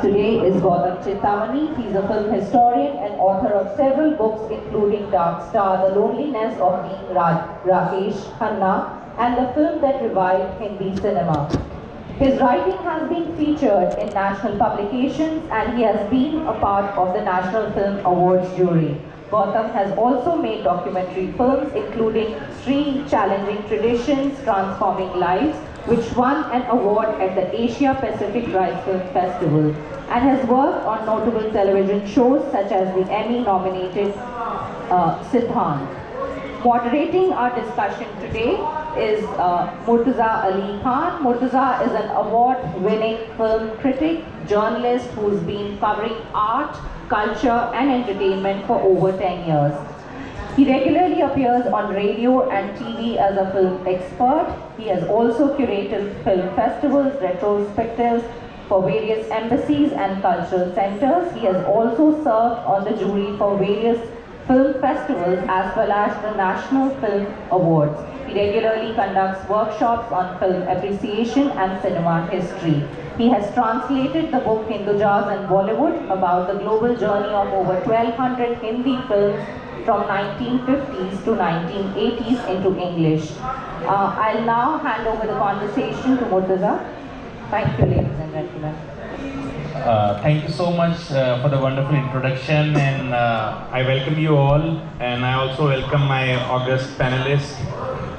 Today is Gautam Chintamani. He's a film historian and author of several books including Dark Star, The Loneliness of Being Rakesh Khanna, and the film that revived Hindi cinema. His writing has been featured in national publications and he has been a part of the National Film Awards jury. Gautam has also made documentary films including Three Challenging Traditions, Transforming Lives, which won an award at the Asia Pacific Rice Film Festival, and has worked on notable television shows such as the Emmy-nominated Siddhant. Moderating our discussion today is Murtaza Ali Khan. Murtaza is an award-winning film critic, journalist who's been covering art, culture and entertainment for over 10 years. He regularly appears on radio and TV as a film expert. He has also curated film festivals, retrospectives for various embassies and cultural centers. He has also served on the jury for various film festivals as well as the National Film Awards. He regularly conducts workshops on film appreciation and cinema history. He has translated the book Hindujaz and Bollywood about the global journey of over 1200 Hindi films from 1950s to 1980s into English. I'll now hand over the conversation to Murtaza. Thank you, ladies and gentlemen. Thank you so much for the wonderful introduction, and I welcome you all, and I also welcome my august panelists.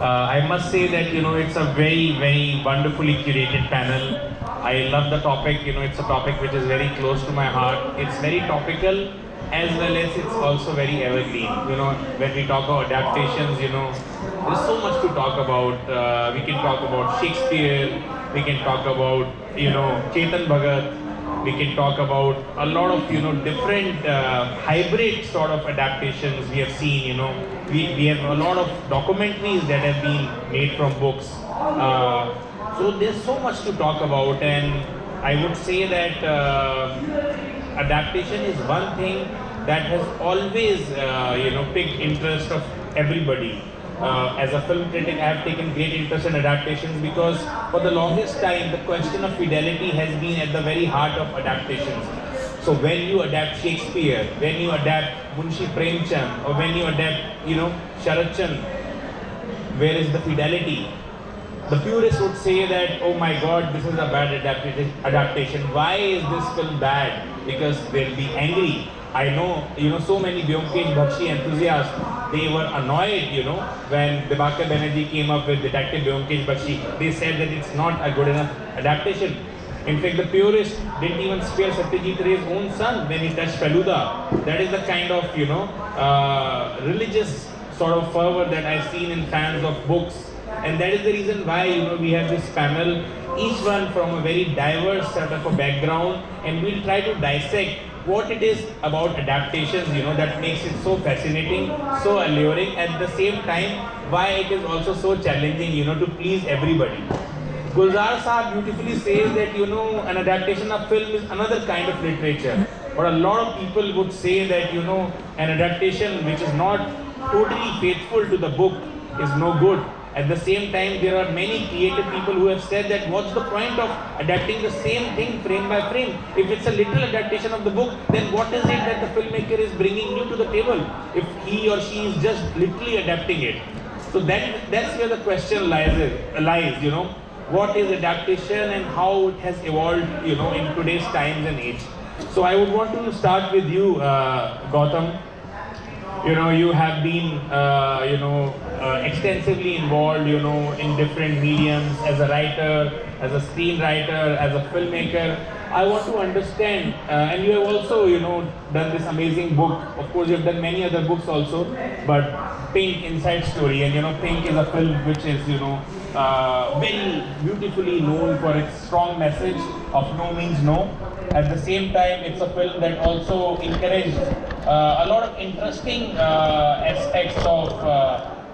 I must say that it's a very wonderfully curated panel. I love the topic. It's a topic which is very close to my heart. It's very topical as well as it's also very evergreen. When we talk about adaptations, there's so much to talk about. We can talk about Shakespeare, we can talk about Chetan Bhagat, we can talk about a lot of different hybrid sort of adaptations we have seen. We have a lot of documentaries that have been made from books. So there's so much to talk about, and I would say that adaptation is one thing that has always piqued interest of everybody. As a film critic, I have taken great interest in adaptations because for the longest time the question of fidelity has been at the very heart of adaptations. So when you adapt Shakespeare, when you adapt Munshi Premchand, or when you adapt Sharat Chand, where is the fidelity? The purists would say that, oh my god, this is a bad adaptation. Why is this film bad? Because they'll be angry. I know, so many Vyomkesh Bakshi enthusiasts, they were annoyed, when Dibakar Banerjee came up with Detective Vyomkesh Bakshi. They said that it's not a good enough adaptation. In fact, the purists didn't even spare Satyajit Ray's own son when he touched Feluda. That is the kind of, religious sort of fervor that I've seen in fans of books. And that is the reason why, we have this panel, each one from a very diverse sort of a background, and we'll try to dissect what it is about adaptations, that makes it so fascinating, so alluring, at the same time, why it is also so challenging, to please everybody. Gulzar Saab beautifully says that, an adaptation of film is another kind of literature. But a lot of people would say that, an adaptation which is not totally faithful to the book is no good. At the same time, there are many creative people who have said that what's the point of adapting the same thing frame by frame? If it's a literal adaptation of the book, then what is it that the filmmaker is bringing new to the table if he or she is just literally adapting it? So that's where the question lies. What is adaptation and how it has evolved, in today's times and age. So I would want to start with you, Gautam. You have been, extensively involved, in different mediums as a writer, as a screenwriter, as a filmmaker. I want to understand, and you have also, done this amazing book. Of course, you have done many other books also, but Pink Inside Story, and Pink is a film which is, very beautifully known for its strong message of no means no. At the same time, it's a film that also encouraged a lot of interesting aspects of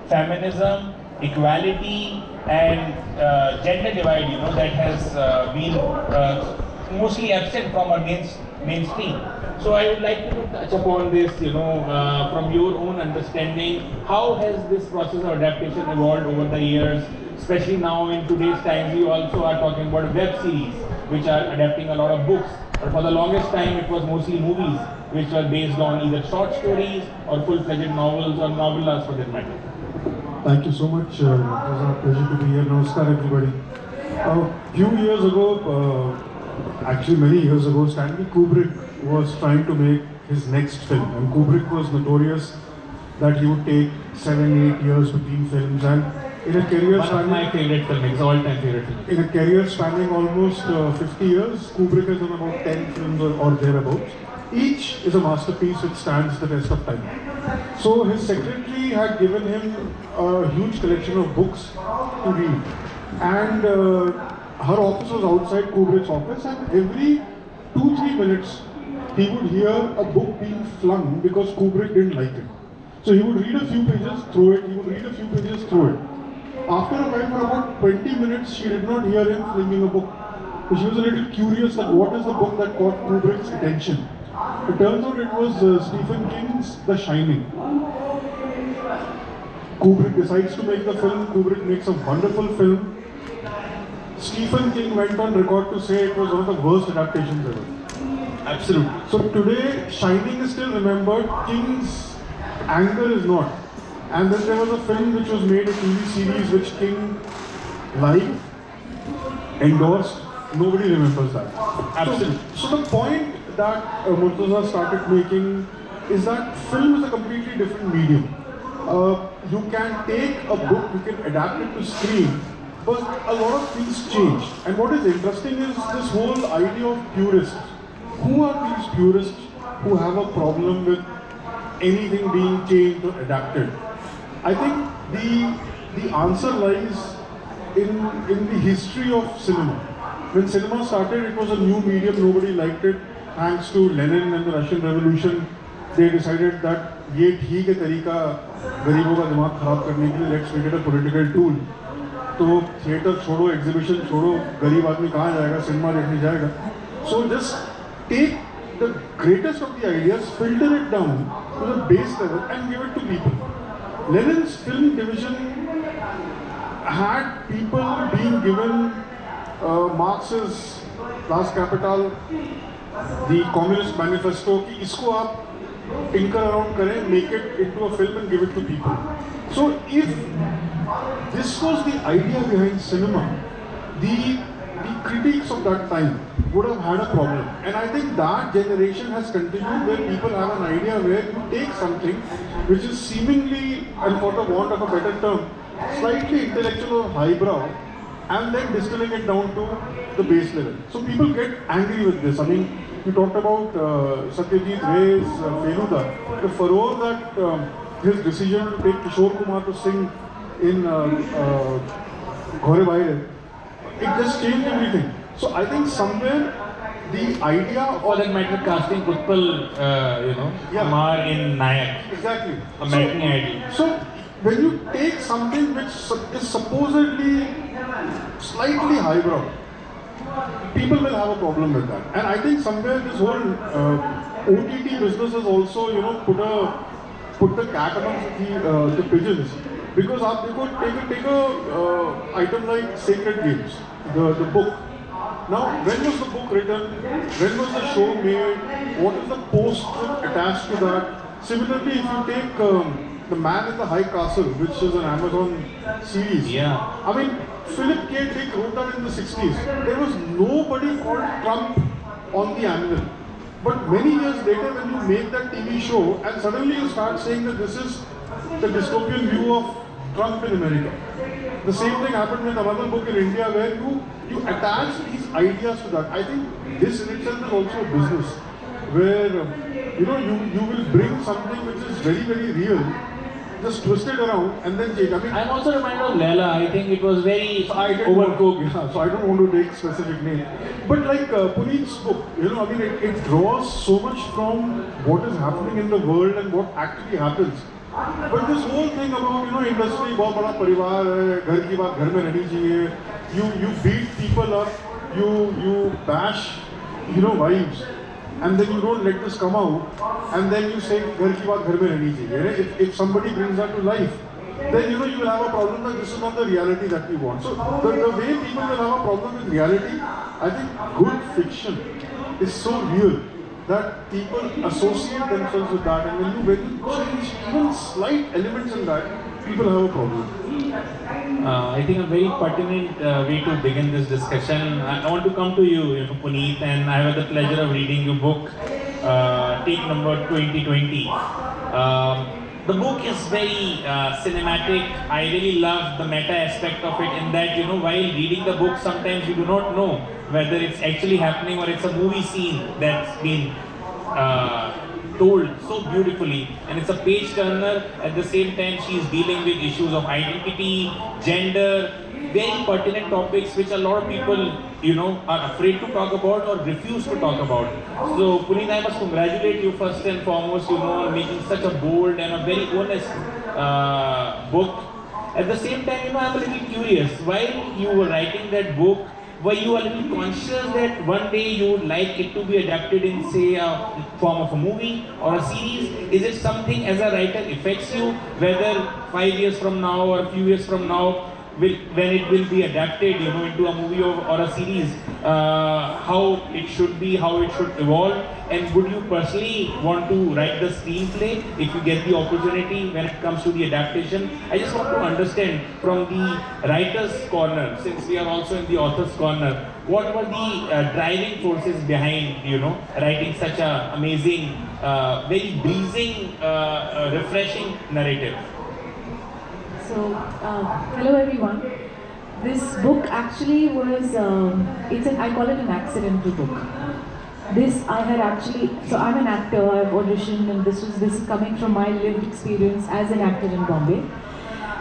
feminism, equality, and gender divide, that has been mostly absent from our mainstream. So I would like to touch upon this, from your own understanding. How has this process of adaptation evolved over the years? Especially now in today's times, we also are talking about web series, which are adapting a lot of books. But for the longest time, it was mostly movies, which were based on either short stories or full-fledged novels or novellas for that matter. Thank you so much. It was a pleasure to be here. Namaskar, everybody. A few years ago, actually many years ago, Stanley Kubrick was trying to make his next film, and Kubrick was notorious that he would take 7-8 years between films, and in a career One of my favorite films, all-time favorite films. in a career spanning almost 50 years, Kubrick has done about 10 films or thereabouts. Each is a masterpiece which stands the test of time. So his secretary had given him a huge collection of books to read, and her office was outside Kubrick's office, and every 2-3 minutes he would hear a book being flung because Kubrick didn't like it. So he would read a few pages, throw it, he would read a few pages, throw it. After a while, for about 20 minutes, she did not hear him flinging a book. So she was a little curious that what is the book that caught Kubrick's attention. It turns out it was Stephen King's The Shining. Kubrick decides to make the film. Kubrick makes a wonderful film. Stephen King went on record to say it was one of the worst adaptations ever. Absolutely. So today, Shining is still remembered, King's anger is not. And then there was a film which was made, a TV series which King liked, endorsed, nobody remembers that. Absolutely. So the point that Murtaza started making is that film is a completely different medium. You can take a book, you can adapt it to screen, but a lot of things change. And what is interesting is this whole idea of purists. Who are these purists who have a problem with anything being changed or adapted? I think the answer lies in the history of cinema. When cinema started, it was a new medium, nobody liked it. Thanks to Lenin and the Russian Revolution, they decided that ये ठीक है तरीका गरीबों का दिमाग खराब करने के लिए, let's make it a political tool. तो थिएटर छोड़ो, एग्जीबिशन छोड़ो, गरीब आदमी कहाँ जाएगा, सिनेमा देखने जाएगा. So just take the greatest of the ideas, filter it down to the base level and give it to people. Lenin's film division had people being given Marx's Das Kapital, the Communist Manifesto, कि इसको आप tinker around करें, make it into a film and give it to people. So if this was the idea behind cinema, the critics of that time would have had a problem. And I think that generation has continued where people have an idea where you take something which is seemingly, and for the want of a better term, slightly intellectual or highbrow, and then distilling it down to the base level. So people get angry with this. I mean, you talked about Satyajit Ray's Feluda, the furore that his decision to take Kishore Kumar to sing in Ghore Baire, it just changed everything. So I think somewhere the idea of... For that matter, casting Utpal, Kumar in Nayak. Exactly. American Idol. So when you take something which is supposedly slightly highbrow, people will have a problem with that. And I think somewhere this whole OTT business has also, put the cat amongst the pigeons. Because take a item like Sacred Games, the book. Now, when was the book written? When was the show made? What is the post attached to that? Similarly, if you take The Man in the High Castle, which is an Amazon series. Yeah. I mean, Philip K. Dick wrote that in the 60s. There was nobody called Trump on the anvil. But many years later, when you make that TV show, and suddenly you start saying that this is the dystopian view of Trump in America. The same thing happened with another book in India where you attach these ideas to that. I think this in itself is also a business where you will bring something which is very, very real, just twist it around and then change. I mean, I'm also reminded of Leela. I think it was very overcooked. Yeah, so I don't want to take specific name. But like Puneet's book, it draws so much from what is happening in the world and what actually happens. But this whole thing about industry, बहुत बड़ा परिवार है, घर की बात घर में रहनी चाहिए. You beat people up, you bash, wives, and then you don't let this come out, and then you say घर की बात घर में रहनी चाहिए. If somebody brings that to life, then you will have a problem that this is not the reality that we want. So the way people will have a problem with reality, I think good fiction is so real that people associate themselves with that, and when you change even slight elements in that, people have a problem. I think a very pertinent way to begin this discussion. I want to come to you, Puneet, and I have the pleasure of reading your book, Take Number 2020. The book is very cinematic. I really love the meta aspect of it, in that, while reading the book, sometimes you do not know whether it's actually happening or it's a movie scene that's been told so beautifully, and it's a page turner. At the same time, she's dealing with issues of identity, gender, very pertinent topics which a lot of people, are afraid to talk about or refuse to talk about. So, Puneet, I must congratulate you first and foremost, on making such a bold and a very honest book. At the same time, I'm a little curious. While you were writing that book, were you a little conscious that one day you would like it to be adapted in, say, a form of a movie or a series? Is it something as a writer affects you, whether 5 years from now or a few years from now, when it will be adapted, into a movie or a series, how it should be, how it should evolve? And would you personally want to write the screenplay if you get the opportunity when it comes to the adaptation? I just want to understand from the writer's corner, since we are also in the author's corner, what were the driving forces behind, writing such a amazing, very breezing, refreshing narrative? So, hello everyone. This book actually was, I call it an accidental book. So I'm an actor, I've auditioned, and this is coming from my lived experience as an actor in Bombay.